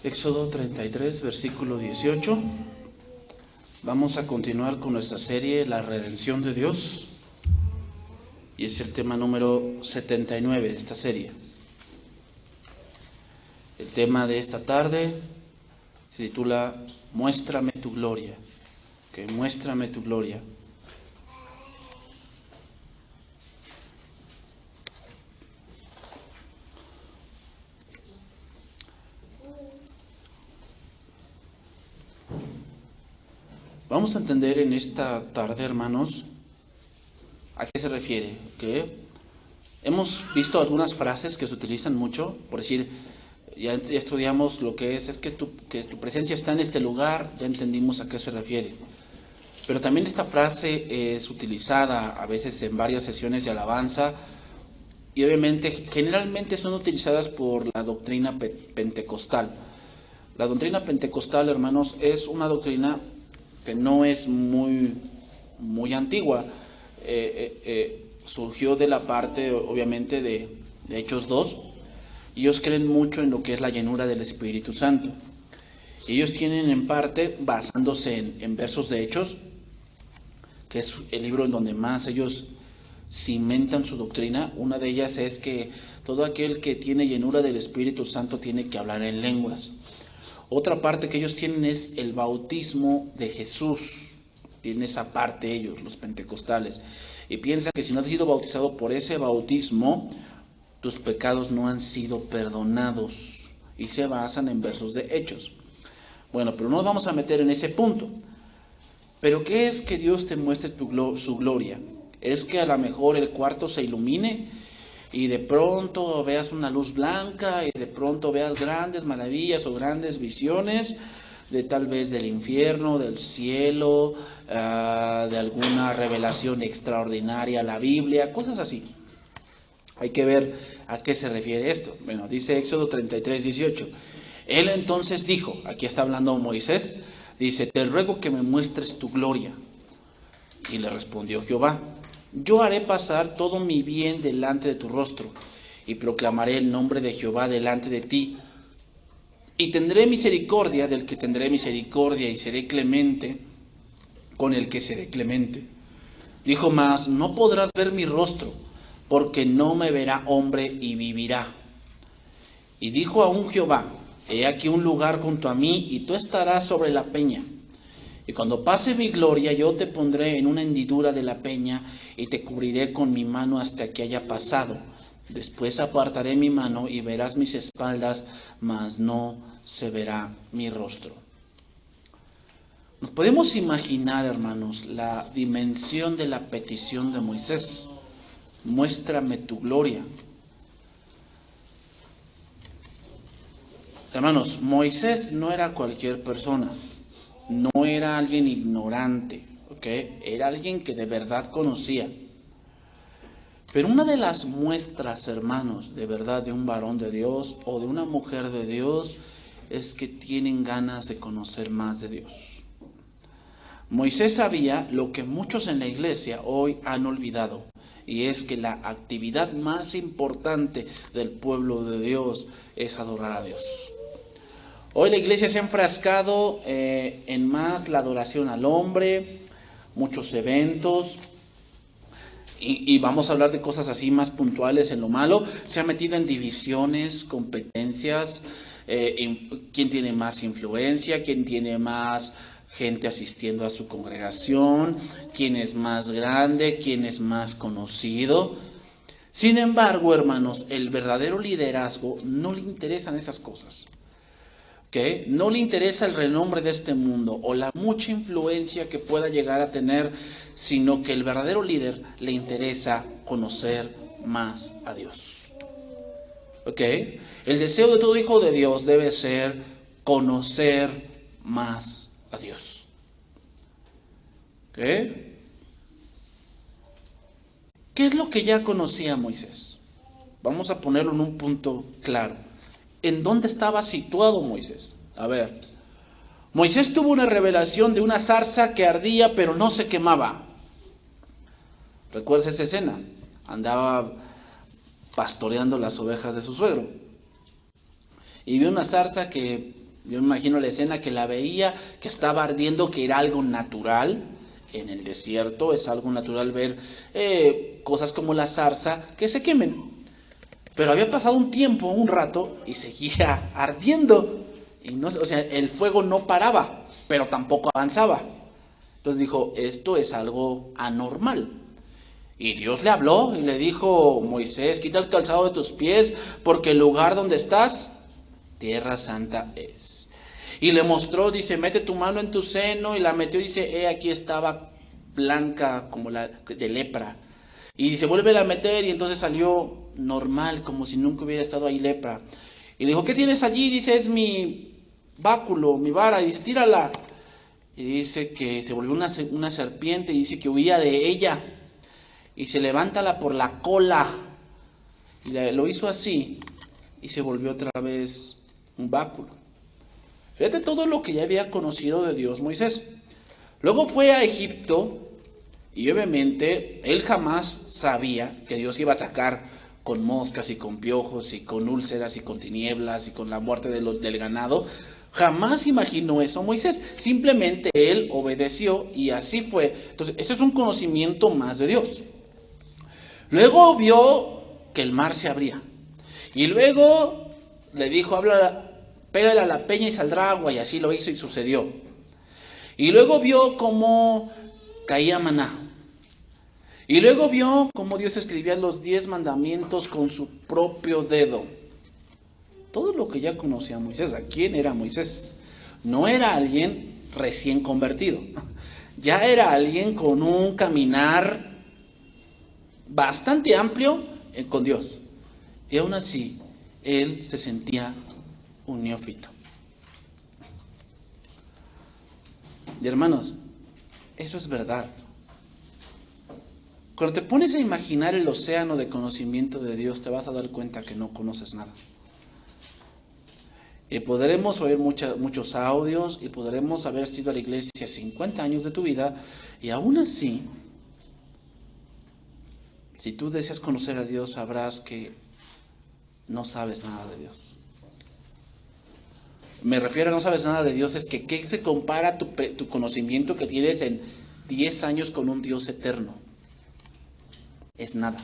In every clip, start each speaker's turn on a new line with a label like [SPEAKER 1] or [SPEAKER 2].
[SPEAKER 1] Éxodo 33, versículo 18. Vamos a continuar con nuestra serie La redención de Dios. Y es el tema número 79 de esta serie. El tema de esta tarde se titula Muéstrame tu gloria. Que muéstrame tu gloria. Vamos a entender en esta tarde, hermanos, a qué se refiere. Que hemos visto algunas frases que se utilizan mucho, por decir, ya estudiamos lo que es que tu presencia está en este lugar, ya entendimos a qué se refiere. Pero también esta frase es utilizada a veces en varias sesiones de alabanza y obviamente generalmente son utilizadas por la doctrina pentecostal. La doctrina pentecostal, hermanos, es una doctrina que no es muy antigua. Surgió de la parte, obviamente, de Hechos 2. Ellos creen mucho en lo que es la llenura del Espíritu Santo. Ellos tienen en parte, basándose en versos de Hechos, que es el libro en donde más ellos cimentan su doctrina. Una de ellas es que todo aquel que tiene llenura del Espíritu Santo tiene que hablar en lenguas. Otra parte que ellos tienen es el bautismo de Jesús. Tienen esa parte ellos, los pentecostales. Y piensan que si no has sido bautizado por ese bautismo, tus pecados no han sido perdonados. Y se basan en versos de Hechos. Bueno, pero no nos vamos a meter en ese punto. Pero ¿qué es que Dios te muestre su gloria? ¿Es que a lo mejor el cuarto se ilumine y de pronto veas una luz blanca y de pronto veas grandes maravillas o grandes visiones de tal vez del infierno, del cielo, de alguna revelación extraordinaria a la Biblia, cosas así? Hay que ver a qué se refiere esto. Bueno, dice Éxodo 33, 18. Él entonces dijo, aquí está hablando Moisés, dice, te ruego que me muestres tu gloria. Y le respondió Jehová, yo haré pasar todo mi bien delante de tu rostro, y proclamaré el nombre de Jehová delante de ti. Y tendré misericordia del que tendré misericordia, y seré clemente con el que seré clemente. Dijo más, no podrás ver mi rostro, porque no me verá hombre y vivirá. Y dijo aún Jehová, he aquí un lugar junto a mí, y tú estarás sobre la peña. Y cuando pase mi gloria, yo te pondré en una hendidura de la peña, y te cubriré con mi mano hasta que haya pasado. Después apartaré mi mano, y verás mis espaldas, mas no se verá mi rostro. Nos podemos imaginar, hermanos, la dimensión de la petición de Moisés. Muéstrame tu gloria. Hermanos, Moisés no era cualquier persona. No era alguien ignorante, ¿ok? Era alguien que de verdad conocía. Pero una de las muestras, hermanos, de verdad de un varón de Dios o de una mujer de Dios es que tienen ganas de conocer más de Dios. Moisés sabía lo que muchos en la iglesia hoy han olvidado, y es que la actividad más importante del pueblo de Dios es adorar a Dios. Hoy la iglesia se ha enfrascado en más la adoración al hombre, muchos eventos, y vamos a hablar de cosas así más puntuales en lo malo. Se ha metido en divisiones, competencias, quién tiene más influencia, quién tiene más gente asistiendo a su congregación, quién es más grande, quién es más conocido. Sin embargo, hermanos, el verdadero liderazgo no le interesan esas cosas. ¿Okay? No le interesa el renombre de este mundo o la mucha influencia que pueda llegar a tener, sino que el verdadero líder le interesa conocer más a Dios. ¿Okay? El deseo de todo hijo de Dios debe ser conocer más a Dios. ¿Okay? ¿Qué es lo que ya conocía Moisés? Vamos a ponerlo en un punto claro. ¿En dónde estaba situado Moisés? A ver, Moisés tuvo una revelación de una zarza que ardía pero no se quemaba. ¿Recuerdas esa escena? Andaba pastoreando las ovejas de su suegro y vio una zarza que Yo me imagino la escena que la veía, que estaba ardiendo, que era algo natural. En el desierto es algo natural ver cosas como la zarza que se quemen. Pero había pasado un tiempo, un rato, y seguía ardiendo. Y no, o sea, el fuego no paraba, pero tampoco avanzaba. Entonces dijo, esto es algo anormal. Y Dios le habló y le dijo, Moisés, quita el calzado de tus pies, porque el lugar donde estás, tierra santa es. Y le mostró, dice, mete tu mano en tu seno, y la metió, dice, aquí estaba blanca como la de lepra. Y dice, vuelve a meter, y entonces salió normal, como si nunca hubiera estado ahí lepra. Y le dijo, ¿qué tienes allí? Dice, es mi báculo, mi vara. Y dice, tírala. Y dice que se volvió una serpiente, y dice que huía de ella. Y se levántala por la cola. Y lo hizo así, y se volvió otra vez un báculo. Fíjate todo lo que ya había conocido de Dios Moisés. Luego fue a Egipto, y obviamente él jamás sabía que Dios iba a atacar con moscas y con piojos y con úlceras y con tinieblas y con la muerte del ganado. Jamás imaginó eso Moisés. Simplemente él obedeció y así fue. Entonces, esto es un conocimiento más de Dios. Luego vio que el mar se abría. Y luego le dijo, pégale a la peña y saldrá agua. Y así lo hizo y sucedió. Y luego vio cómo caía maná. Y luego vio cómo Dios escribía los 10 mandamientos con su propio dedo. Todo lo que ya conocía Moisés. ¿A quién era Moisés? No era alguien recién convertido. Ya era alguien con un caminar bastante amplio con Dios. Y aún así, él se sentía un neófito. Y hermanos, eso es verdad. Cuando te pones a imaginar el océano de conocimiento de Dios, te vas a dar cuenta que no conoces nada. Y podremos oír muchos audios y podremos haber sido a la iglesia 50 años de tu vida, y aún así, si tú deseas conocer a Dios, sabrás que no sabes nada de Dios. Me refiero a no sabes nada de Dios, es que ¿qué se compara tu conocimiento que tienes en 10 años con un Dios eterno? Es nada,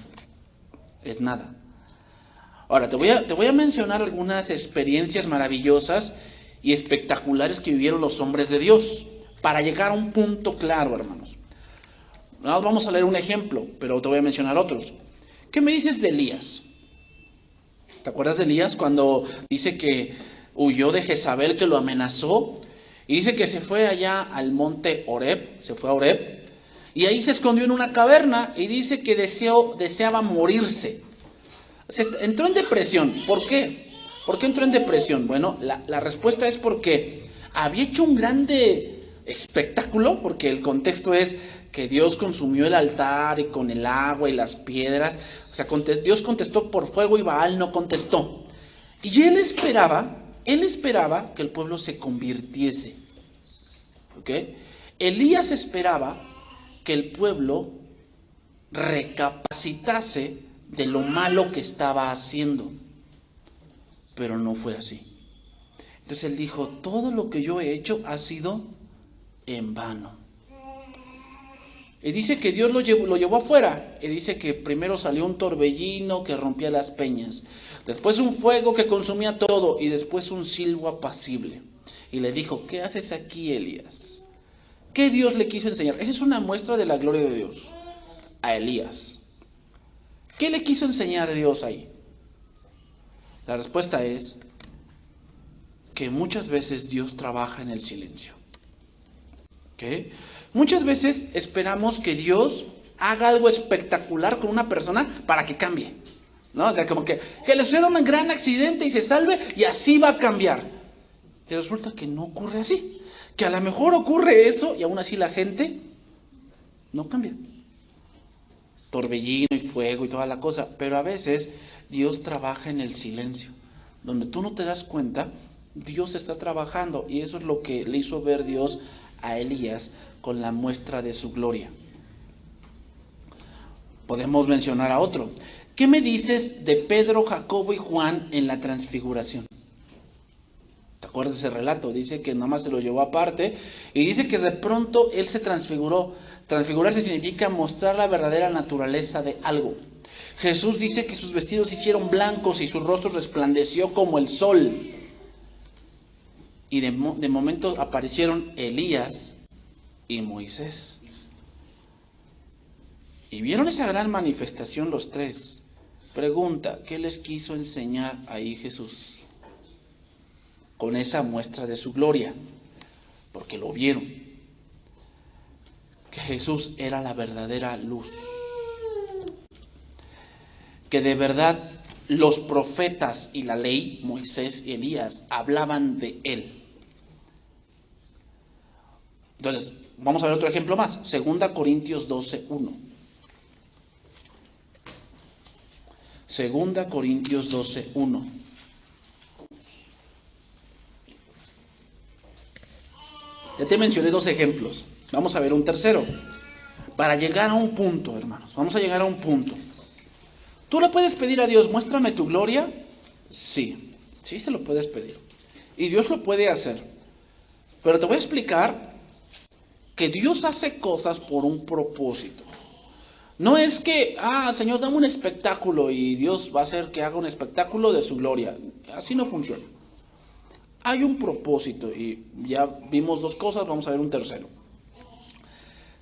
[SPEAKER 1] es nada. Ahora, te voy a mencionar algunas experiencias maravillosas y espectaculares que vivieron los hombres de Dios, para llegar a un punto claro, hermanos. Vamos a leer un ejemplo, pero te voy a mencionar otros. ¿Qué me dices de Elías? ¿Te acuerdas de Elías cuando dice que huyó de Jezabel, que lo amenazó? Y dice que se fue allá al monte Horeb, se fue a Horeb, y ahí se escondió en una caverna, y dice que deseaba morirse. O sea, entró en depresión. ¿Por qué? ¿Por qué entró en depresión? Bueno, la respuesta es porque había hecho un grande espectáculo, porque el contexto es que Dios consumió el altar y con el agua y las piedras. O sea, Dios contestó por fuego y Baal no contestó. Y él esperaba que el pueblo se convirtiese. ¿Ok? Elías esperaba que el pueblo recapacitase de lo malo que estaba haciendo. Pero no fue así. Entonces él dijo, todo lo que yo he hecho ha sido en vano. Y dice que Dios lo llevó afuera. Y dice que primero salió un torbellino que rompía las peñas. Después un fuego que consumía todo. Y después un silbo apacible. Y le dijo, ¿qué haces aquí, Elías? ¿Qué Dios le quiso enseñar? Esa es una muestra de la gloria de Dios a Elías. ¿Qué le quiso enseñar Dios ahí? La respuesta es que muchas veces Dios trabaja en el silencio. ¿Okay? Muchas veces esperamos que Dios haga algo espectacular con una persona para que cambie, ¿no? O sea, como que le suceda un gran accidente y se salve y así va a cambiar. Y resulta que no ocurre así. Que a lo mejor ocurre eso y aún así la gente no cambia. Torbellino y fuego y toda la cosa. Pero a veces Dios trabaja en el silencio. Donde tú no te das cuenta, Dios está trabajando. Y eso es lo que le hizo ver Dios a Elías con la muestra de su gloria. Podemos mencionar a otro. ¿Qué me dices de Pedro, Jacobo y Juan en la transfiguración? ¿Te acuerdas de ese relato? Dice que nada más se lo llevó aparte y dice que de pronto él se transfiguró. Transfigurarse significa mostrar la verdadera naturaleza de algo. Jesús dice que sus vestidos se hicieron blancos y su rostro resplandeció como el sol. Y de momento aparecieron Elías y Moisés. Y vieron esa gran manifestación los tres. Pregunta, ¿qué les quiso enseñar ahí Jesús? Con esa muestra de su gloria. Porque lo vieron. Que Jesús era la verdadera luz. Que de verdad los profetas y la ley, Moisés y Elías, hablaban de él. Entonces, vamos a ver otro ejemplo más. 2 Corintios 12:1. 2 Corintios 12:1. Ya te mencioné dos ejemplos. Vamos a ver un tercero. Para llegar a un punto, hermanos. Vamos a llegar a un punto. ¿Tú le puedes pedir a Dios, muéstrame tu gloria? Sí, sí se lo puedes pedir. Y Dios lo puede hacer. Pero te voy a explicar que Dios hace cosas por un propósito. No es que, Señor, dame un espectáculo y Dios va a hacer que haga un espectáculo de su gloria. Así no funciona. Hay un propósito y ya vimos dos cosas, vamos a ver un tercero.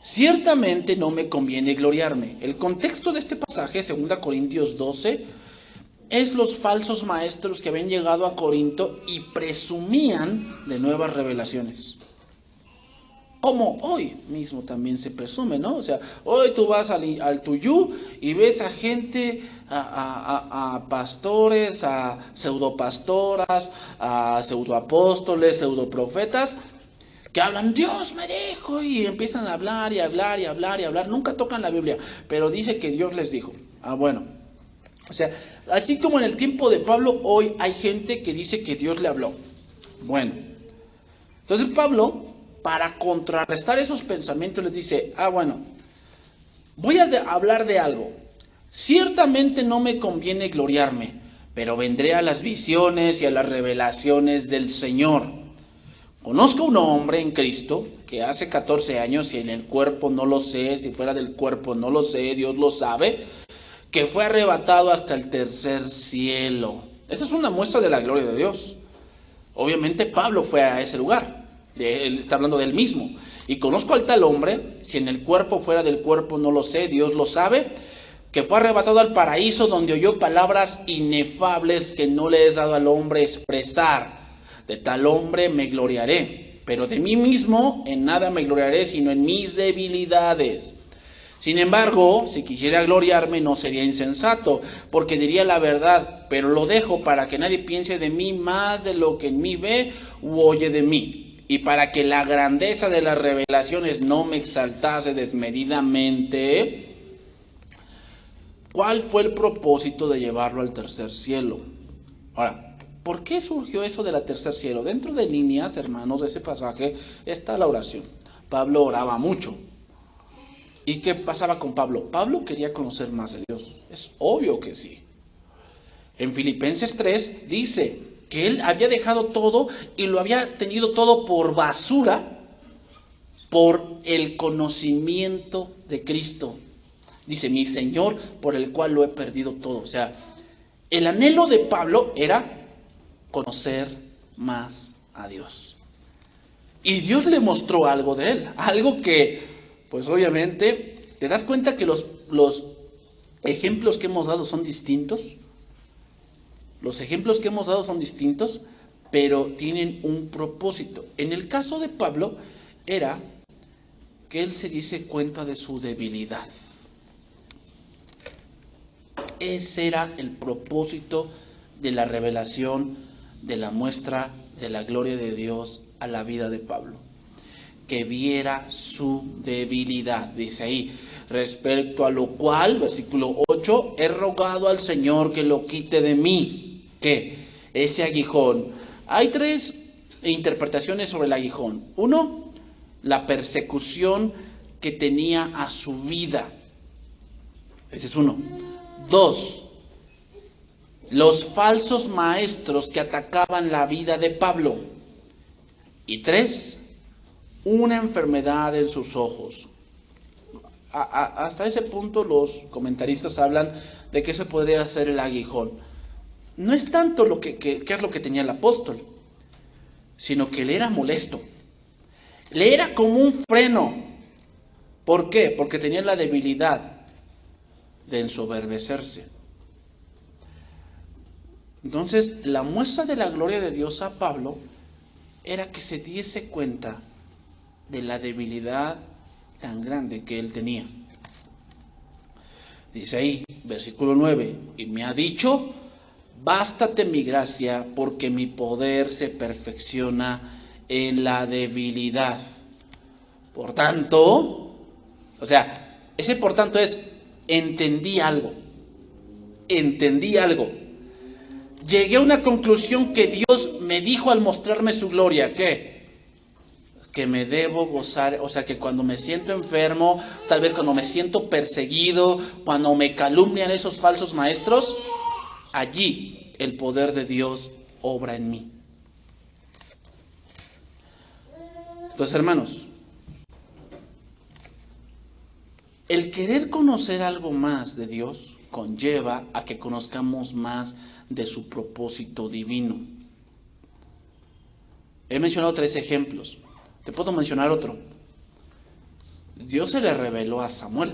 [SPEAKER 1] Ciertamente no me conviene gloriarme. El contexto de este pasaje, 2 Corintios 12, es los falsos maestros que habían llegado a Corinto y presumían de nuevas revelaciones. Como hoy mismo también se presume, ¿no? O sea, hoy tú vas al Tuyú y ves a gente, a pastores, a pseudopastoras, a pseudoapóstoles, pseudoprofetas, que hablan, Dios me dijo, y empiezan a hablar y hablar y hablar y hablar. Nunca tocan la Biblia, pero dice que Dios les dijo. Bueno. O sea, así como en el tiempo de Pablo, hoy hay gente que dice que Dios le habló. Bueno. Entonces Pablo, para contrarrestar esos pensamientos, les dice, bueno, voy a hablar de algo. Ciertamente no me conviene gloriarme, pero vendré a las visiones y a las revelaciones del Señor. Conozco un hombre en Cristo que hace 14 años, si en el cuerpo no lo sé, si fuera del cuerpo no lo sé, Dios lo sabe, que fue arrebatado hasta el tercer cielo. Esta es una muestra de la gloria de Dios. Obviamente Pablo fue a ese lugar, él está hablando de él mismo. Y conozco al tal hombre, si en el cuerpo fuera del cuerpo no lo sé, Dios lo sabe, que fue arrebatado al paraíso donde oyó palabras inefables que no le es dado al hombre expresar. De tal hombre me gloriaré, pero de mí mismo en nada me gloriaré, sino en mis debilidades. Sin embargo, si quisiera gloriarme no sería insensato, porque diría la verdad, pero lo dejo para que nadie piense de mí más de lo que en mí ve u oye de mí, y para que la grandeza de las revelaciones no me exaltase desmedidamente. ¿Cuál fue el propósito de llevarlo al tercer cielo? Ahora, ¿por qué surgió eso del tercer cielo? Dentro de líneas, hermanos, de ese pasaje está la oración. Pablo oraba mucho. ¿Y qué pasaba con Pablo? Pablo quería conocer más de Dios. Es obvio que sí. En Filipenses 3 dice que él había dejado todo y lo había tenido todo por basura por el conocimiento de Cristo. Dice, mi Señor, por el cual lo he perdido todo. O sea, el anhelo de Pablo era conocer más a Dios. Y Dios le mostró algo de él, algo que, pues obviamente, ¿te das cuenta que los ejemplos que hemos dado son distintos? Los ejemplos que hemos dado son distintos, pero tienen un propósito. En el caso de Pablo, era que él se diese cuenta de su debilidad. Ese era el propósito de la revelación, de la muestra de la gloria de Dios a la vida de Pablo. Que viera su debilidad. Dice ahí, respecto a lo cual, versículo 8, he rogado al Señor que lo quite de mí. ¿Qué? Ese aguijón. Hay tres interpretaciones sobre el aguijón. Uno, la persecución que tenía a su vida. Ese es uno. Dos, los falsos maestros que atacaban la vida de Pablo. Y 3, una enfermedad en sus ojos. Hasta ese punto los comentaristas hablan de que eso podría ser el aguijón. No es tanto lo que es lo que tenía el apóstol, sino que le era molesto. Le era como un freno. ¿Por qué? Porque tenía la debilidad de ensoberbecerse. Entonces, la muestra de la gloria de Dios a Pablo era que se diese cuenta de la debilidad tan grande que él tenía. Dice ahí, versículo 9, y me ha dicho, bástate mi gracia, porque mi poder se perfecciona en la debilidad. Por tanto, o sea, ese por tanto es, entendí algo. Llegué a una conclusión que Dios me dijo al mostrarme su gloria, ¿qué? Que me debo gozar, o sea, que cuando me siento enfermo, tal vez cuando me siento perseguido, cuando me calumnian esos falsos maestros, allí el poder de Dios obra en mí. Entonces, hermanos, el querer conocer algo más de Dios conlleva a que conozcamos más de su propósito divino. He mencionado 3 ejemplos. Te puedo mencionar otro. Dios se le reveló a Samuel.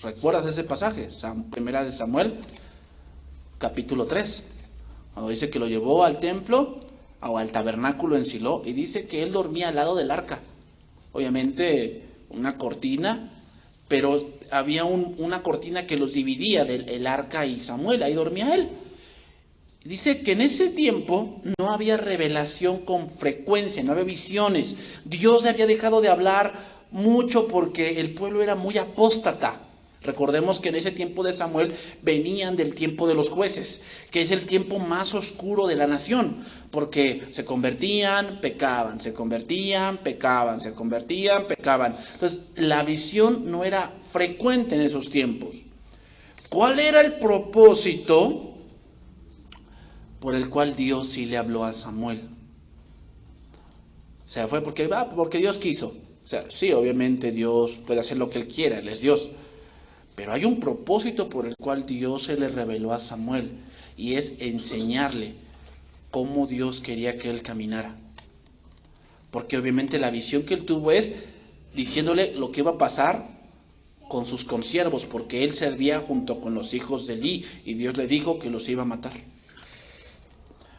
[SPEAKER 1] ¿Recuerdas ese pasaje? Primera de Samuel, capítulo 3. Cuando dice que lo llevó al templo o al tabernáculo en Silo y dice que él dormía al lado del arca. Obviamente una cortina, pero había una cortina que los dividía del arca y Samuel. Ahí dormía él. Dice que en ese tiempo no había revelación con frecuencia, no había visiones. Dios había dejado de hablar mucho porque el pueblo era muy apóstata. Recordemos que en ese tiempo de Samuel venían del tiempo de los jueces, que es el tiempo más oscuro de la nación, porque se convertían, pecaban, se convertían, pecaban, se convertían, pecaban. Entonces la visión no era frecuente en esos tiempos. ¿Cuál era el propósito por el cual Dios sí le habló a Samuel? O sea, fue porque Dios quiso. O sea, sí, obviamente Dios puede hacer lo que Él quiera, Él es Dios. Pero hay un propósito por el cual Dios se le reveló a Samuel, y es enseñarle cómo Dios quería que él caminara. Porque obviamente la visión que él tuvo es diciéndole lo que iba a pasar con sus consiervos, porque él servía junto con los hijos de Elí, y Dios le dijo que los iba a matar.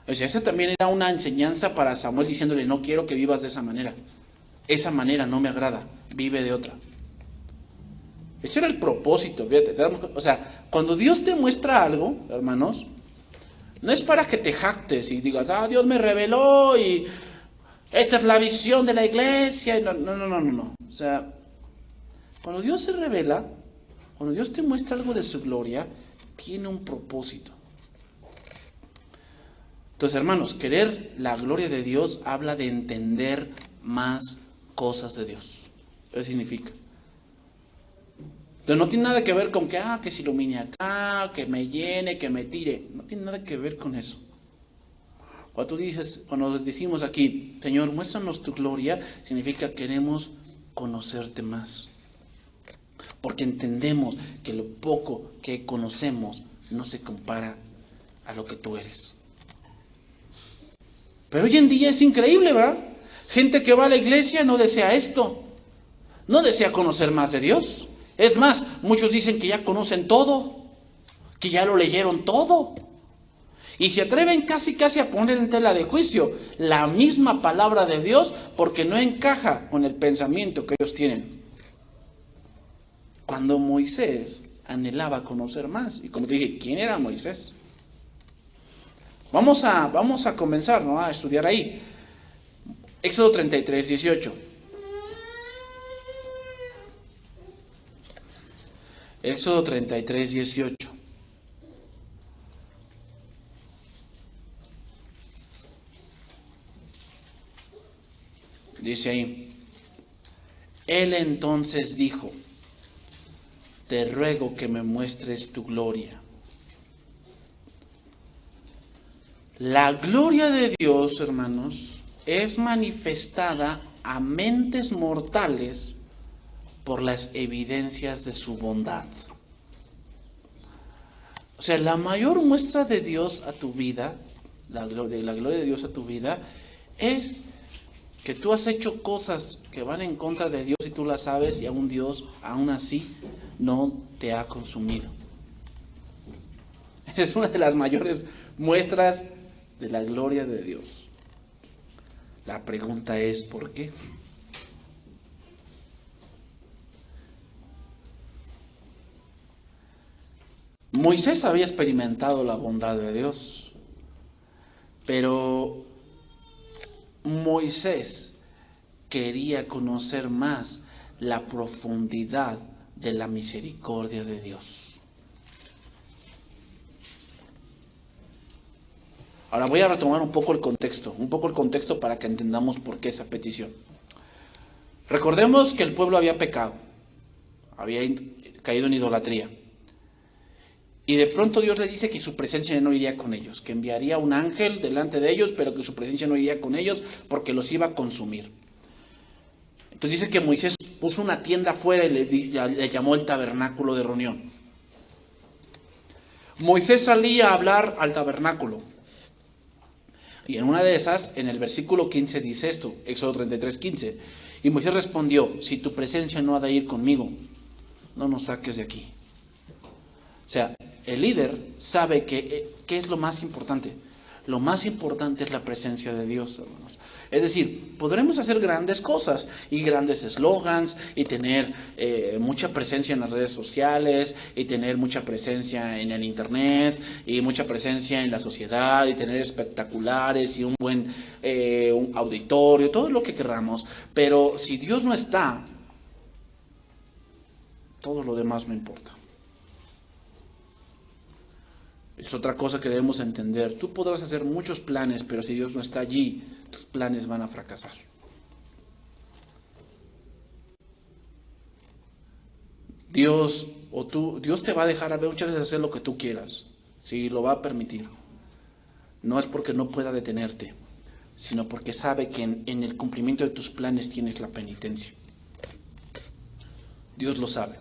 [SPEAKER 1] O sea, esa también era una enseñanza para Samuel, diciéndole, no quiero que vivas de esa manera no me agrada, vive de otra. Ese era el propósito, fíjate. O sea, cuando Dios te muestra algo, hermanos, no es para que te jactes y digas, Dios me reveló y esta es la visión de la iglesia. No. O sea, cuando Dios se revela, cuando Dios te muestra algo de su gloria, tiene un propósito. Entonces, hermanos, querer la gloria de Dios habla de entender más cosas de Dios. ¿Qué significa? Entonces no tiene nada que ver con que se ilumine acá, que me llene, que me tire. No tiene nada que ver con eso. Cuando decimos aquí, Señor, muéstranos tu gloria, significa queremos conocerte más. Porque entendemos que lo poco que conocemos no se compara a lo que tú eres. Pero hoy en día es increíble, ¿verdad? Gente que va a la iglesia no desea esto. No desea conocer más de Dios. Es más, muchos dicen que ya conocen todo, que ya lo leyeron todo. Y se atreven casi a poner en tela de juicio la misma palabra de Dios porque no encaja con el pensamiento que ellos tienen. Cuando Moisés anhelaba conocer más. Y como te dije, ¿quién era Moisés? Vamos a comenzar, ¿no?, a estudiar ahí. Éxodo 33, 18. Éxodo 33, 18. Dice ahí, él entonces dijo, te ruego que me muestres tu gloria. La gloria de Dios, hermanos, es manifestada a mentes mortales por las evidencias de su bondad. O sea, la mayor muestra de Dios a tu vida, la gloria de Dios a tu vida, es que tú has hecho cosas que van en contra de Dios y tú las sabes, y aún Dios, aún así, no te ha consumido. Es una de las mayores muestras de la gloria de Dios. La pregunta es, ¿por qué? Moisés había experimentado la bondad de Dios, pero Moisés quería conocer más la profundidad de la misericordia de Dios. Ahora voy a retomar un poco el contexto para que entendamos por qué esa petición. Recordemos que el pueblo había pecado, había caído en idolatría. Y de pronto Dios le dice que su presencia no iría con ellos, que enviaría un ángel delante de ellos, pero que su presencia no iría con ellos porque los iba a consumir. Entonces dice que Moisés puso una tienda afuera y le llamó el tabernáculo de reunión. Moisés salía a hablar al tabernáculo. Y en una de esas, en el versículo 15 dice esto, Éxodo 33:15. Y Moisés respondió, si tu presencia no ha de ir conmigo, no nos saques de aquí. O sea, el líder sabe que ¿qué es lo más importante? Lo más importante es la presencia de Dios, hermanos. Es decir, podremos hacer grandes cosas y grandes eslogans y tener mucha presencia en las redes sociales y tener mucha presencia en el internet y mucha presencia en la sociedad y tener espectaculares y un buen un auditorio, todo lo que queramos. Pero si Dios no está, todo lo demás no importa. Es otra cosa que debemos entender. Tú podrás hacer muchos planes, pero si Dios no está allí, tus planes van a fracasar. Dios te va a dejar a ver muchas veces hacer lo que tú quieras. Sí, lo va a permitir. No es porque no pueda detenerte, sino porque sabe que en el cumplimiento de tus planes tienes la penitencia. Dios lo sabe.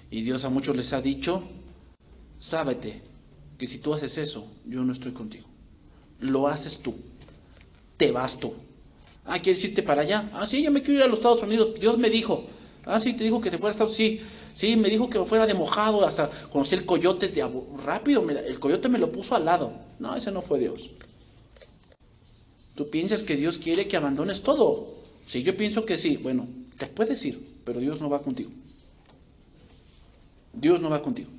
[SPEAKER 1] Y Dios a muchos les ha dicho, sábete que si tú haces eso, yo no estoy contigo. Lo haces tú. Te vas tú. Ah, ¿quieres irte para allá? Ah, sí, yo me quiero ir a los Estados Unidos. Dios me dijo. Ah, sí, te dijo que te fuera a Estados Unidos. Sí, me dijo que fuera de mojado. Hasta conocí el coyote rápido. El coyote me lo puso al lado. No, ese no fue Dios. Tú piensas que Dios quiere que abandones todo. Sí, yo pienso que sí. Bueno, te puedes ir, pero Dios no va contigo. Dios no va contigo.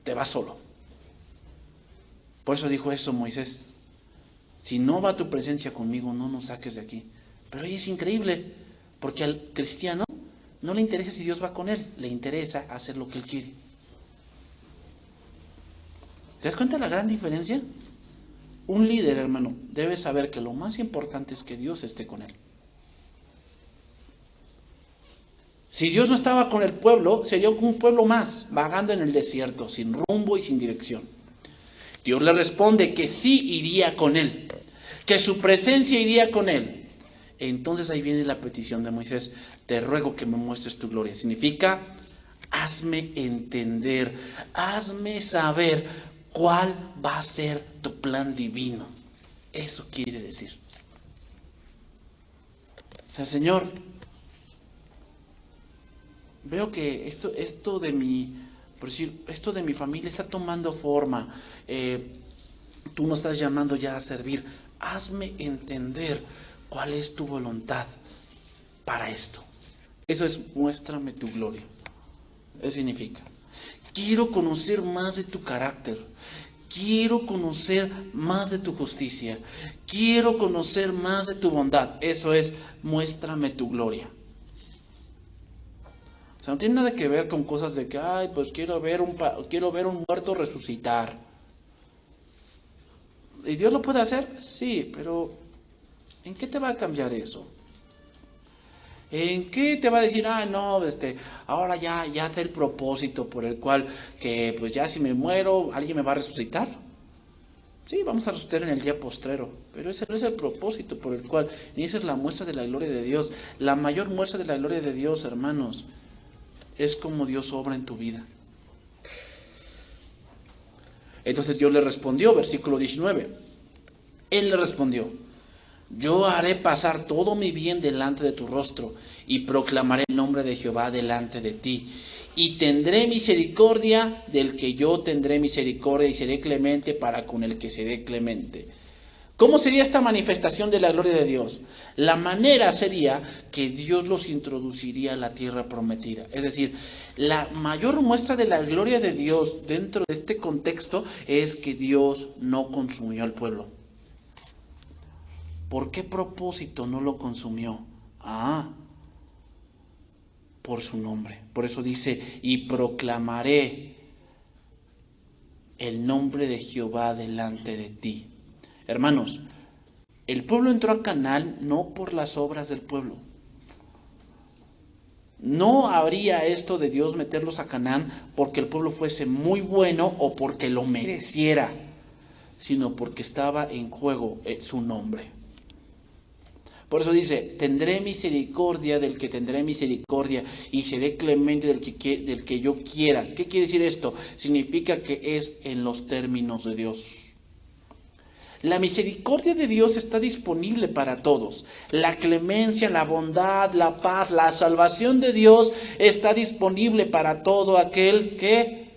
[SPEAKER 1] Te vas solo. Por eso dijo eso Moisés. Si no va tu presencia conmigo, no nos saques de aquí. Pero ahí es increíble, porque al cristiano no le interesa si Dios va con él, le interesa hacer lo que él quiere. ¿Te das cuenta de la gran diferencia? Un líder, hermano, debe saber que lo más importante es que Dios esté con él. Si Dios no estaba con el pueblo, sería un pueblo más, vagando en el desierto, sin rumbo y sin dirección. Dios le responde que sí iría con él, que su presencia iría con él. Entonces ahí viene la petición de Moisés, te ruego que me muestres tu gloria. Significa, hazme entender, hazme saber cuál va a ser tu plan divino. Eso quiere decir. O sea, Señor, veo que esto de mi... Por decir, esto de mi familia está tomando forma. Tú nos estás llamando ya a servir. Hazme entender cuál es tu voluntad para esto. Eso es, muéstrame tu gloria. Eso significa, quiero conocer más de tu carácter. Quiero conocer más de tu justicia. Quiero conocer más de tu bondad. Eso es, muéstrame tu gloria. O sea, no tiene nada que ver con cosas de que, ay, pues quiero ver un muerto resucitar. ¿Y Dios lo puede hacer? Sí, pero ¿en qué te va a cambiar eso? ¿En qué te va a decir, no, ahora ya hace el propósito por el cual que pues ya si me muero, alguien me va a resucitar? Sí, vamos a resucitar en el día postrero, pero ese no es el propósito por el cual, ni esa es la muestra de la gloria de Dios. La mayor muestra de la gloria de Dios, hermanos, es como Dios obra en tu vida. Entonces Dios le respondió, versículo 19. Él le respondió: yo haré pasar todo mi bien delante de tu rostro y proclamaré el nombre de Jehová delante de ti. Y tendré misericordia del que yo tendré misericordia y seré clemente para con el que seré clemente. ¿Cómo sería esta manifestación de la gloria de Dios? La manera sería que Dios los introduciría a la tierra prometida. Es decir, la mayor muestra de la gloria de Dios dentro de este contexto es que Dios no consumió al pueblo. ¿Por qué propósito no lo consumió? Por su nombre. Por eso dice, y proclamaré el nombre de Jehová delante de ti. Hermanos, el pueblo entró a Canaán no por las obras del pueblo. No habría esto de Dios meterlos a Canaán porque el pueblo fuese muy bueno o porque lo mereciera, sino porque estaba en juego su nombre. Por eso dice, tendré misericordia del que tendré misericordia y seré clemente del que yo quiera. ¿Qué quiere decir esto? Significa que es en los términos de Dios. La misericordia de Dios está disponible para todos. La clemencia, la bondad, la paz, la salvación de Dios está disponible para todo aquel que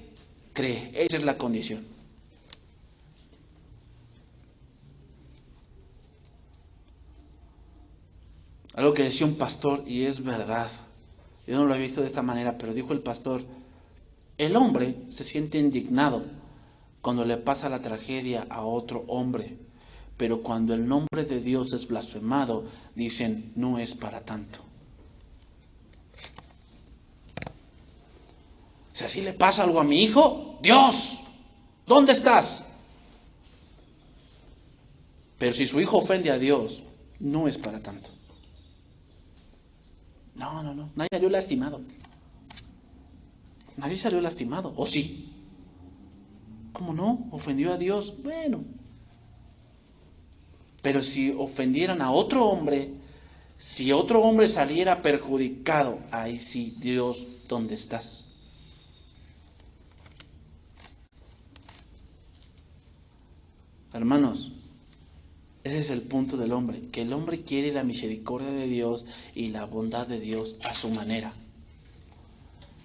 [SPEAKER 1] cree. Esa es la condición. Algo que decía un pastor, y es verdad, yo no lo he visto de esta manera, pero dijo el pastor: el hombre se siente indignado cuando le pasa la tragedia a otro hombre, pero cuando el nombre de Dios es blasfemado, dicen, no es para tanto. Si así le pasa algo a mi hijo, Dios, ¿dónde estás? Pero si su hijo ofende a Dios, no es para tanto. No, nadie salió lastimado. Nadie salió lastimado, ¿o sí? ¿Cómo no? ¿Ofendió a Dios? Bueno. Pero si ofendieran a otro hombre, si otro hombre saliera perjudicado, ahí sí, Dios, ¿dónde estás? Hermanos, ese es el punto del hombre, que el hombre quiere la misericordia de Dios y la bondad de Dios a su manera.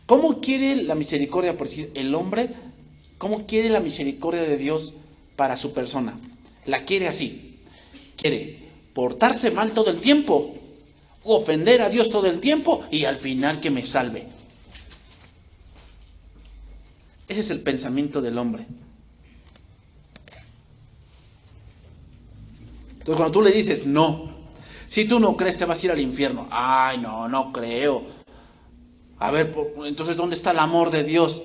[SPEAKER 1] ¿Cómo quiere la misericordia, por decir, el hombre? ¿Cómo quiere la misericordia de Dios para su persona? La quiere así. Quiere portarse mal todo el tiempo, ofender a Dios todo el tiempo y al final que me salve. Ese es el pensamiento del hombre. Entonces cuando tú le dices no, si tú no crees te vas a ir al infierno. Ay, no creo. A ver, entonces ¿dónde está el amor de Dios?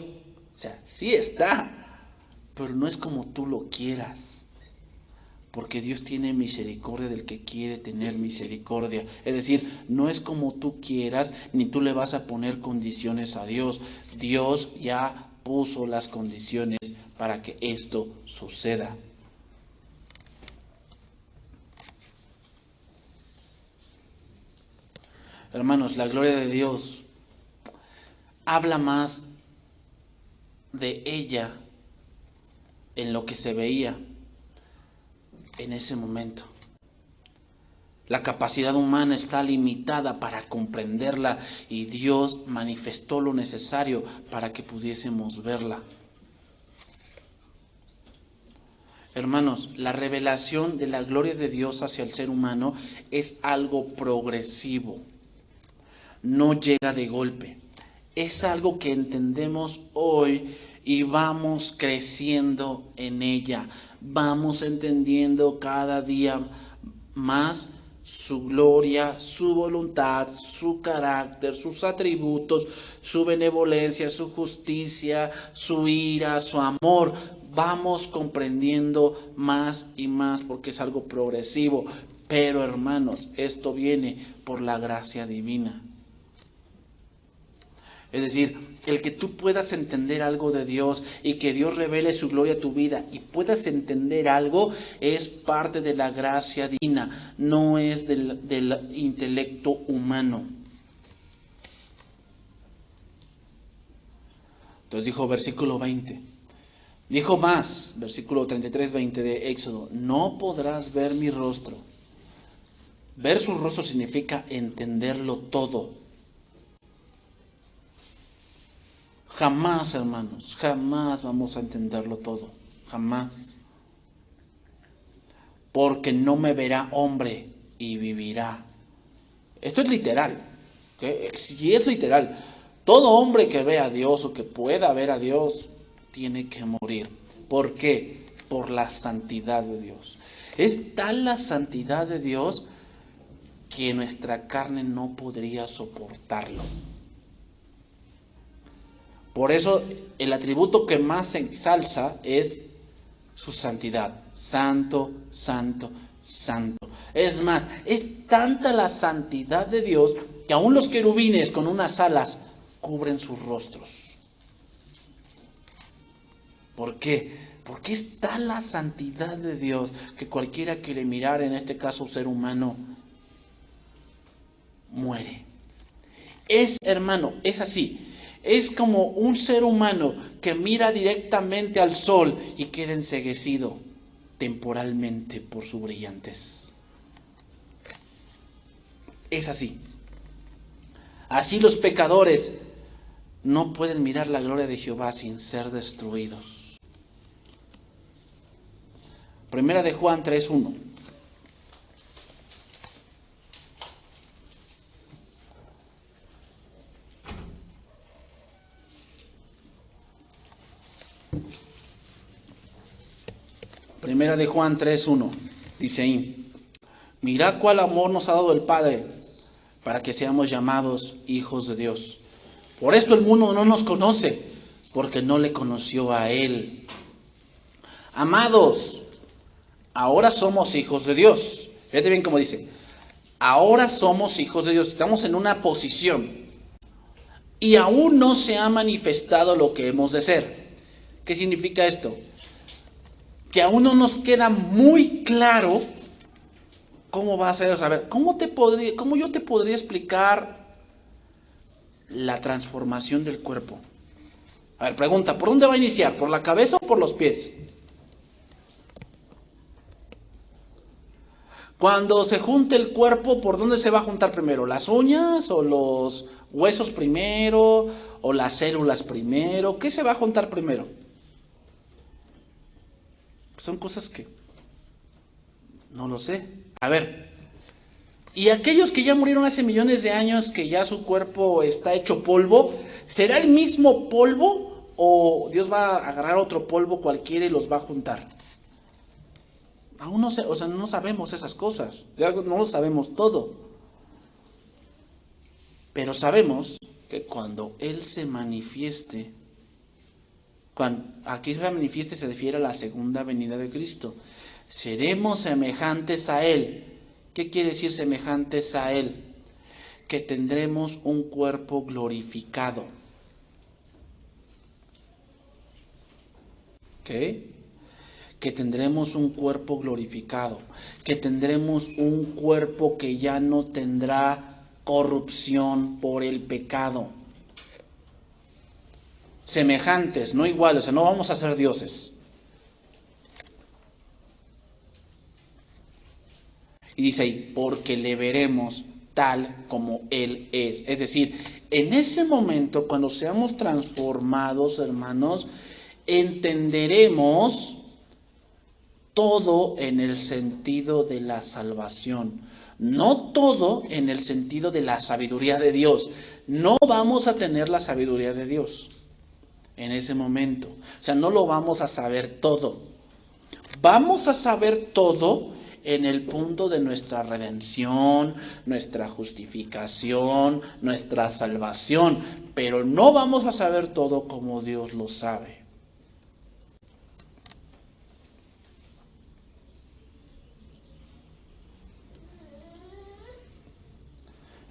[SPEAKER 1] O sea, sí está, pero no es como tú lo quieras. Porque Dios tiene misericordia del que quiere tener misericordia. Es decir, no es como tú quieras, ni tú le vas a poner condiciones a Dios. Dios ya puso las condiciones para que esto suceda. Hermanos, la gloria de Dios habla más de ella en lo que se veía en ese momento. La capacidad humana está limitada para comprenderla y Dios manifestó lo necesario para que pudiésemos verla. Hermanos, la revelación de la gloria de Dios hacia el ser humano es algo progresivo. No llega de golpe. Es algo que entendemos hoy y vamos creciendo en ella. Vamos entendiendo cada día más su gloria, su voluntad, su carácter, sus atributos, su benevolencia, su justicia, su ira, su amor. Vamos comprendiendo más y más porque es algo progresivo. Pero hermanos, esto viene por la gracia divina. Es decir, el que tú puedas entender algo de Dios y que Dios revele su gloria a tu vida y puedas entender algo es parte de la gracia divina, no es del intelecto humano. Entonces dijo versículo 20. Dijo más, versículo 33, 20 de Éxodo, no podrás ver mi rostro. Ver su rostro significa entenderlo todo. Jamás, hermanos, jamás vamos a entenderlo todo. Jamás. Porque no me verá hombre y vivirá. Esto es literal. ¿Okay? Si es literal, todo hombre que vea a Dios o que pueda ver a Dios tiene que morir. ¿Por qué? Por la santidad de Dios. Es tal la santidad de Dios que nuestra carne no podría soportarlo. Por eso el atributo que más se ensalza es su santidad. Santo, santo, santo. Es más, es tanta la santidad de Dios que aún los querubines con unas alas cubren sus rostros. ¿Por qué? Porque es tal la santidad de Dios que cualquiera que le mirara, en este caso un ser humano, muere. Es, hermano, es así. Es como un ser humano que mira directamente al sol y queda enceguecido temporalmente por su brillantez. Es así. Así los pecadores no pueden mirar la gloria de Jehová sin ser destruidos. Primera de Juan 3:1. Primera de Juan 3:1. Dice ahí: mirad cuál amor nos ha dado el Padre para que seamos llamados hijos de Dios. Por esto el mundo no nos conoce, porque no le conoció a Él. Amados, ahora somos hijos de Dios. Fíjate bien cómo dice. Ahora somos hijos de Dios. Estamos en una posición. Y aún no se ha manifestado lo que hemos de ser. ¿Qué significa esto? Que aún no nos queda muy claro cómo va a ser. A ver, ¿cómo yo te podría explicar la transformación del cuerpo? A ver, pregunta, ¿por dónde va a iniciar? ¿Por la cabeza o por los pies? Cuando se junte el cuerpo, ¿por dónde se va a juntar primero? ¿Las uñas o los huesos primero o las células primero? ¿Qué se va a juntar primero? Son cosas que no lo sé. A ver, y aquellos que ya murieron hace millones de años, que ya su cuerpo está hecho polvo, ¿será el mismo polvo o Dios va a agarrar otro polvo cualquiera y los va a juntar? Aún no sé, o sea, no sabemos esas cosas, no lo sabemos todo. Pero sabemos que cuando Él se manifieste, aquí se manifieste se refiere a la segunda venida de Cristo, seremos semejantes a Él. ¿Qué quiere decir semejantes a Él? Que tendremos un cuerpo glorificado. ¿Ok? Que tendremos un cuerpo glorificado, que tendremos un cuerpo que ya no tendrá corrupción por el pecado. Semejantes, no iguales, o sea, no vamos a ser dioses. Y dice ahí, porque le veremos tal como Él es. Es decir, en ese momento, cuando seamos transformados, hermanos, entenderemos todo en el sentido de la salvación, no todo en el sentido de la sabiduría de Dios. No vamos a tener la sabiduría de Dios en ese momento. O sea, no lo vamos a saber todo. Vamos a saber todo en el punto de nuestra redención, nuestra justificación, nuestra salvación, pero no vamos a saber todo como Dios lo sabe.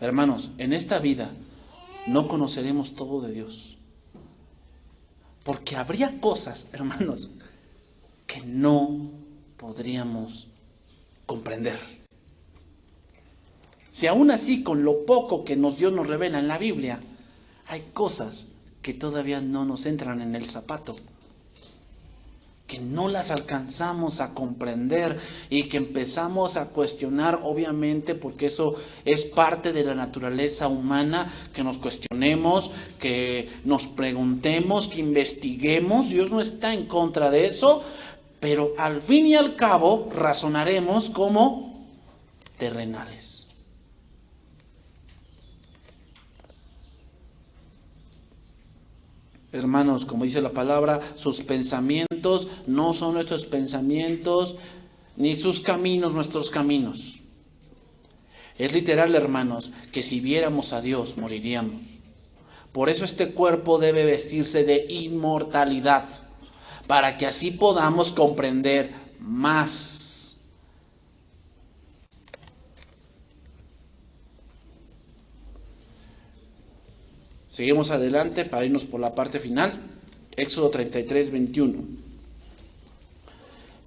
[SPEAKER 1] Hermanos, en esta vida no conoceremos todo de Dios. Porque habría cosas, hermanos, que no podríamos comprender. Si aún así, con lo poco que Dios nos revela en la Biblia, hay cosas que todavía no nos entran en el zapato, que no las alcanzamos a comprender y que empezamos a cuestionar, obviamente, porque eso es parte de la naturaleza humana, que nos cuestionemos, que nos preguntemos, que investiguemos. Dios no está en contra de eso, pero al fin y al cabo razonaremos como terrenales. Hermanos, como dice la palabra, sus pensamientos no son nuestros pensamientos, ni sus caminos nuestros caminos. Es literal, hermanos, que si viéramos a Dios, moriríamos. Por eso este cuerpo debe vestirse de inmortalidad, para que así podamos comprender más. Seguimos adelante para irnos por la parte final. Éxodo 33, 21.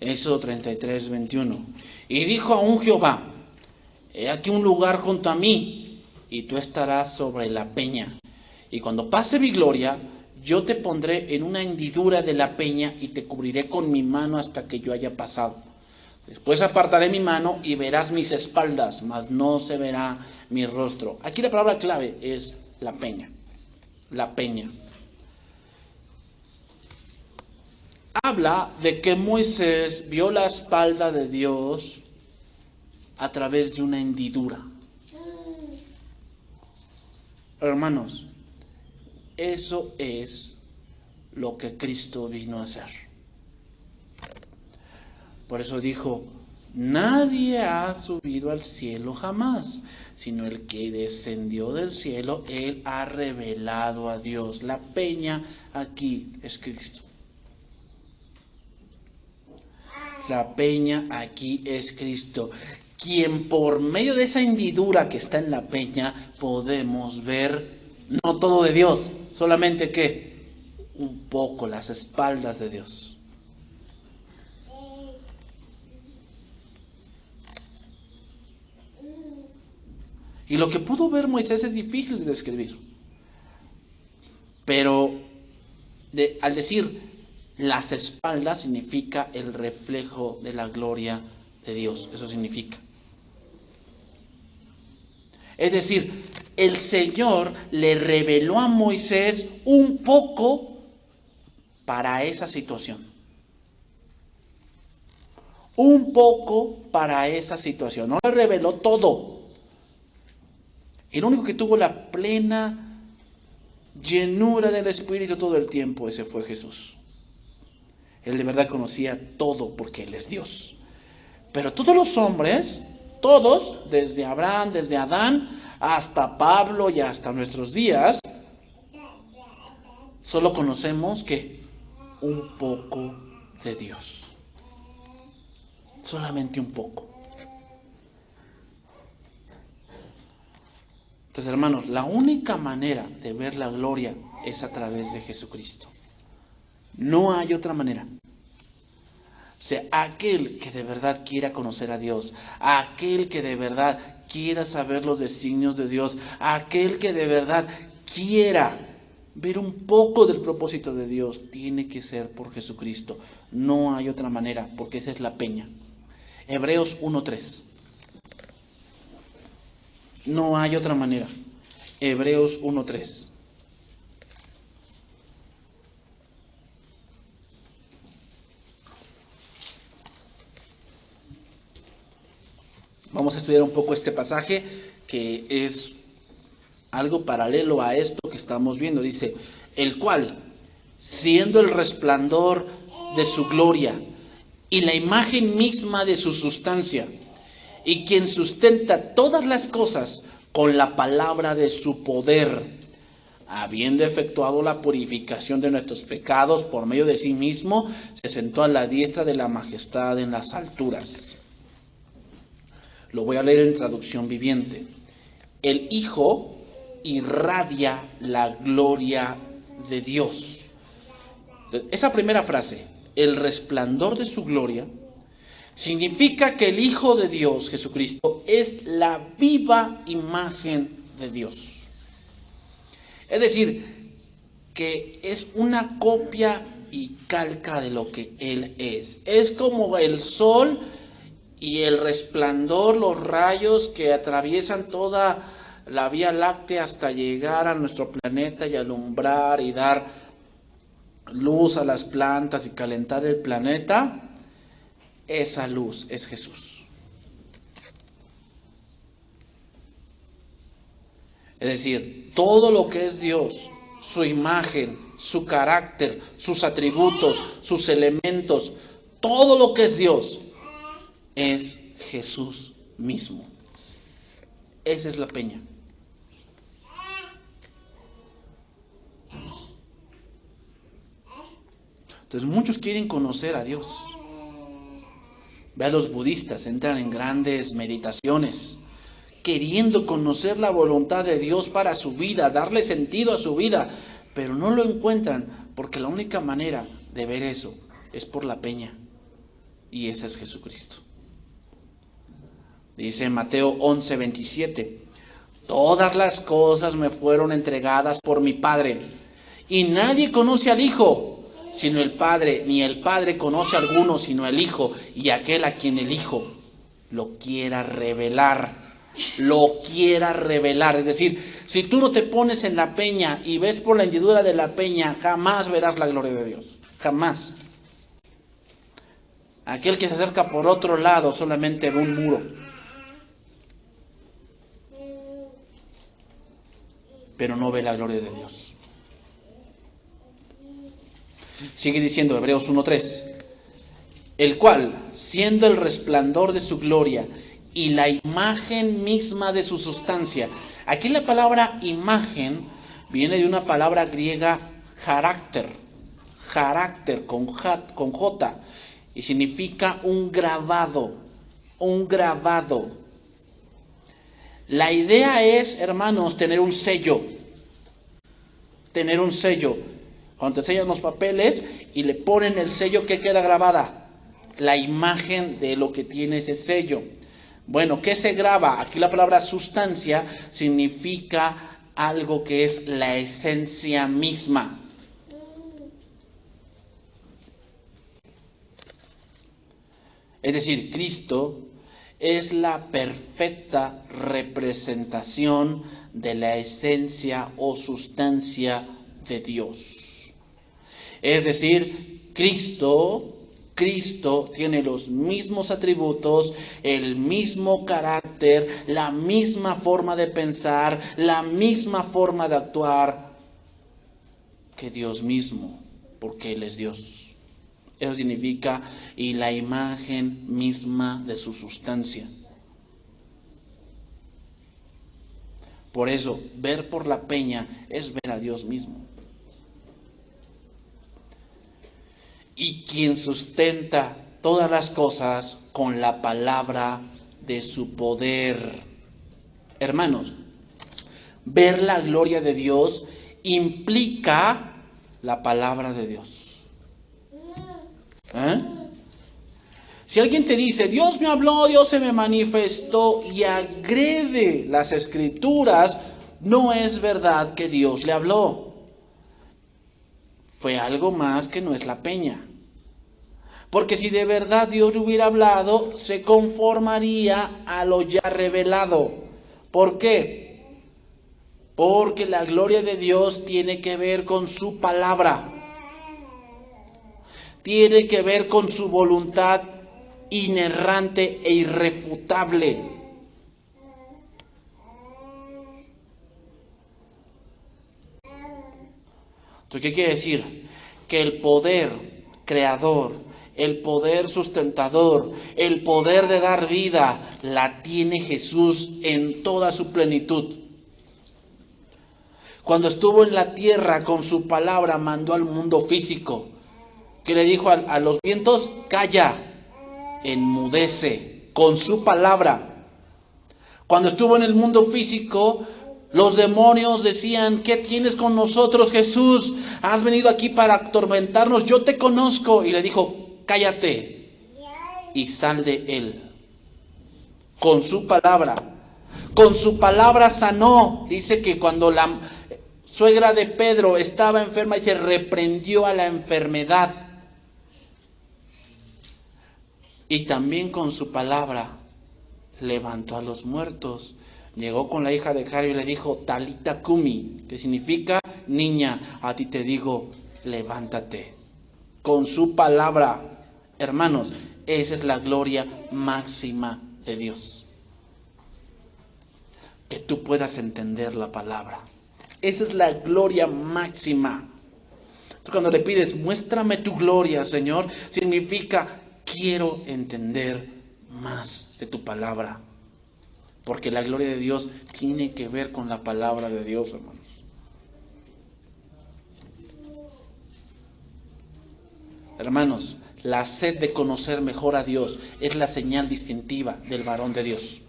[SPEAKER 1] Éxodo 33, 21. Y dijo aún Jehová: he aquí un lugar junto a mí, y tú estarás sobre la peña. Y cuando pase mi gloria, yo te pondré en una hendidura de la peña, y te cubriré con mi mano hasta que yo haya pasado. Después apartaré mi mano, y verás mis espaldas, mas no se verá mi rostro. Aquí la palabra clave es la peña. La peña. Habla de que Moisés vio la espalda de Dios a través de una hendidura. Hermanos, eso es lo que Cristo vino a hacer. Por eso dijo: nadie ha subido al cielo jamás, sino el que descendió del cielo, él ha revelado a Dios. La peña aquí es Cristo. La peña aquí es Cristo, quien por medio de esa hendidura que está en la peña podemos ver no todo de Dios, solamente que un poco las espaldas de Dios. Y lo que pudo ver Moisés es difícil de describir. Pero al decir las espaldas significa el reflejo de la gloria de Dios. Eso significa. Es decir, el Señor le reveló a Moisés un poco para esa situación. Un poco para esa situación. No le reveló todo. El único que tuvo la plena llenura del Espíritu todo el tiempo, ese fue Jesús. Él de verdad conocía todo porque Él es Dios. Pero todos los hombres, todos, desde Abraham, desde Adán, hasta Pablo y hasta nuestros días, solo conocemos que un poco de Dios. Solamente un poco. Entonces, hermanos, la única manera de ver la gloria es a través de Jesucristo. No hay otra manera. O sea, aquel que de verdad quiera conocer a Dios, aquel que de verdad quiera saber los designios de Dios, aquel que de verdad quiera ver un poco del propósito de Dios, tiene que ser por Jesucristo. No hay otra manera, porque esa es la peña. Hebreos 1:3. No hay otra manera. Hebreos 1:3. Vamos a estudiar un poco este pasaje que es algo paralelo a esto que estamos viendo. Dice: el cual, siendo el resplandor de su gloria y la imagen misma de su sustancia, y quien sustenta todas las cosas con la palabra de su poder, habiendo efectuado la purificación de nuestros pecados por medio de sí mismo, se sentó a la diestra de la majestad en las alturas. Lo voy a leer en traducción viviente. El Hijo irradia la gloria de Dios. Esa primera frase, el resplandor de su gloria, significa que el Hijo de Dios, Jesucristo, es la viva imagen de Dios. Es decir, que es una copia y calca de lo que Él es. Es como el sol y el resplandor, los rayos que atraviesan toda la Vía Láctea hasta llegar a nuestro planeta y alumbrar y dar luz a las plantas y calentar el planeta. Esa luz es Jesús. Es decir, todo lo que es Dios, su imagen, su carácter, sus atributos, sus elementos, todo lo que es Dios es Jesús mismo. Esa es la peña. Entonces muchos quieren conocer a Dios. Ve a los budistas, entran en grandes meditaciones, queriendo conocer la voluntad de Dios para su vida, darle sentido a su vida, pero no lo encuentran porque la única manera de ver eso es por la peña, y ese es Jesucristo. Dice Mateo 11:27, todas las cosas me fueron entregadas por mi Padre, y nadie conoce al Hijo sino el Padre, ni el Padre conoce a alguno sino el Hijo, y aquel a quien el Hijo lo quiera revelar. Lo quiera revelar. Es decir, si tú no te pones en la peña y ves por la hendidura de la peña, jamás verás la gloria de Dios. Jamás. Aquel que se acerca por otro lado solamente ve un muro. Pero no ve la gloria de Dios. Sigue diciendo Hebreos 1:3, el cual, siendo el resplandor de su gloria y la imagen misma de su sustancia. Aquí la palabra imagen viene de una palabra griega carácter con J, y significa un grabado, La idea es, hermanos, tener un sello. Cuando te sellan los papeles y le ponen el sello, ¿qué queda grabada? La imagen de lo que tiene ese sello. Bueno, ¿qué se graba? Aquí la palabra sustancia significa algo que es la esencia misma. Es decir, Cristo es la perfecta representación de la esencia o sustancia de Dios. Es decir, Cristo tiene los mismos atributos, el mismo carácter, la misma forma de pensar, la misma forma de actuar que Dios mismo, porque Él es Dios. Eso significa, y la imagen misma de su sustancia. Por eso, ver por la peña es ver a Dios mismo. Y quien sustenta todas las cosas con la palabra de su poder. Hermanos, ver la gloria de Dios implica la palabra de Dios. Si alguien te dice, Dios me habló, Dios se me manifestó, y agrede las Escrituras, no es verdad que Dios le habló. Fue algo más que no es la peña. Porque si de verdad Dios le hubiera hablado, se conformaría a lo ya revelado. ¿Por qué? Porque la gloria de Dios tiene que ver con su palabra. Tiene que ver con su voluntad inerrante e irrefutable. Entonces, ¿qué quiere decir? Que el poder creador, el poder sustentador, el poder de dar vida, la tiene Jesús en toda su plenitud. Cuando estuvo en la tierra con su palabra, mandó al mundo físico, que le dijo a los vientos, calla, enmudece, con su palabra. Cuando estuvo en el mundo físico, Los demonios decían: ¿qué tienes con nosotros, Jesús? ¿Has venido aquí para atormentarnos? Yo te conozco. Y le dijo: cállate y sal de él. Con su palabra sanó. Dice que cuando la suegra de Pedro estaba enferma, y se reprendió a la enfermedad. Y también con su palabra levantó a los muertos. Llegó con la hija de Jairo y le dijo: Talita Kumi, que significa: niña, a ti te digo, levántate. Con su palabra. Hermanos, esa es la gloria máxima de Dios. Que tú puedas entender la palabra. Esa es la gloria máxima. Tú cuando le pides: muéstrame tu gloria, Señor, significa: quiero entender más de tu palabra. Porque la gloria de Dios tiene que ver con la palabra de Dios, hermanos. Hermanos, la sed de conocer mejor a Dios es la señal distintiva del varón de Dios.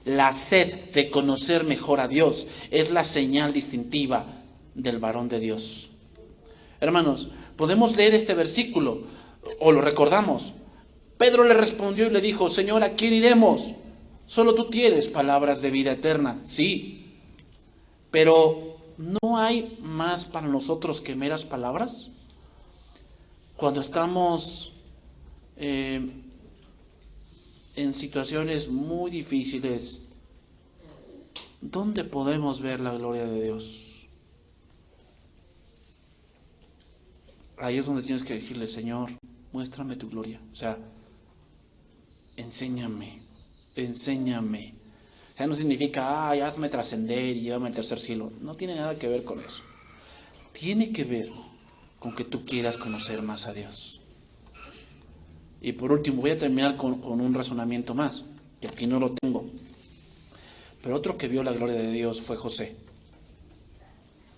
[SPEAKER 1] La sed de conocer mejor a Dios es la señal distintiva del varón de Dios. Hermanos, podemos leer este versículo o lo recordamos. Pedro le respondió y le dijo: Señor, ¿a quién iremos? Solo tú tienes palabras de vida eterna. Sí, pero ¿no hay más para nosotros que meras palabras? Cuando estamos en situaciones muy difíciles, ¿dónde podemos ver la gloria de Dios? Ahí es donde tienes que decirle: Señor, muéstrame tu gloria. O sea, enséñame. O sea, no significa: hazme trascender y llévame al tercer cielo. No tiene nada que ver con eso. Tiene que ver con que tú quieras conocer más a Dios. Y por último, voy a terminar con un razonamiento más, que aquí no lo tengo. Pero otro que vio la gloria de Dios fue José.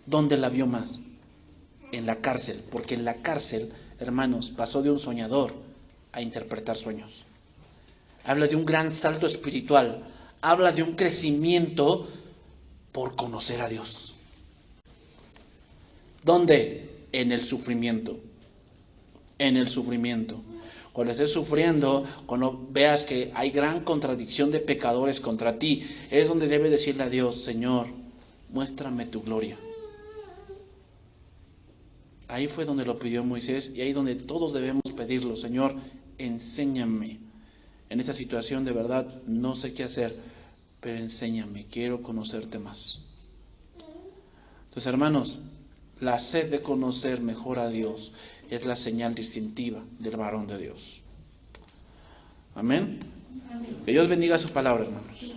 [SPEAKER 1] ¿Dónde la vio más? En la cárcel. Porque en la cárcel, hermanos, pasó de un soñador a interpretar sueños. Habla de un gran salto espiritual. Habla de un crecimiento por conocer a Dios. ¿Dónde? En el sufrimiento. En el sufrimiento. Cuando estés sufriendo, cuando veas que hay gran contradicción de pecadores contra ti, es donde debes decirle a Dios: Señor, muéstrame tu gloria. Ahí fue donde lo pidió Moisés, y ahí donde todos debemos pedirlo: Señor, enséñame. En esta situación de verdad no sé qué hacer, pero enséñame, quiero conocerte más. Entonces, hermanos, la sed de conocer mejor a Dios es la señal distintiva del varón de Dios. Amén. Que Dios bendiga su palabra, hermanos.